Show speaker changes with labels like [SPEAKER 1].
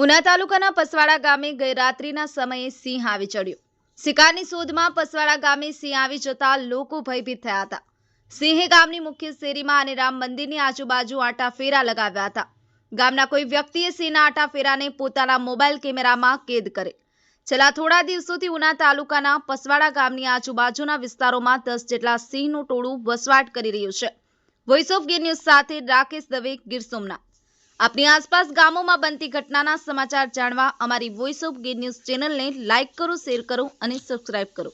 [SPEAKER 1] ઉના તાલુકાના પસવાડા ગામે ગઈ રાત્રિના સમયે સિંહ આવી ચડ્યો। શિકારની શોધમાં પસવાડા ગામે સિંહ આવી જતા લોકો ભયભીત થયા હતા। સિંહે ગામની મુખ્ય શેરીમાં અને રામ મંદિરની આજુબાજુ આંટાફેરા લગાવ્યા હતા। ગામના કોઈ વ્યક્તિએ સિંહના આંટાફેરાને પોતાના મોબાઈલ કેમેરામાં કેદ કરે। છેલ્લા થોડા દિવસોથી ઉના તાલુકાના પસવાડા ગામની આજુબાજુના વિસ્તારોમાં 10 જેટલા સિંહનું ટોળું વસવાટ કરી રહ્યું છે। વોઇસ ઓફ ગીર ન્યૂઝ સાથે રાકેશ દવે, ગીર સોમનાથ। अपनी आसपास गामों में बनती घटना समाचार जानवा अमारी voice of Gir news channel ने लाइक करो, शेर करो और सब्सक्राइब करो।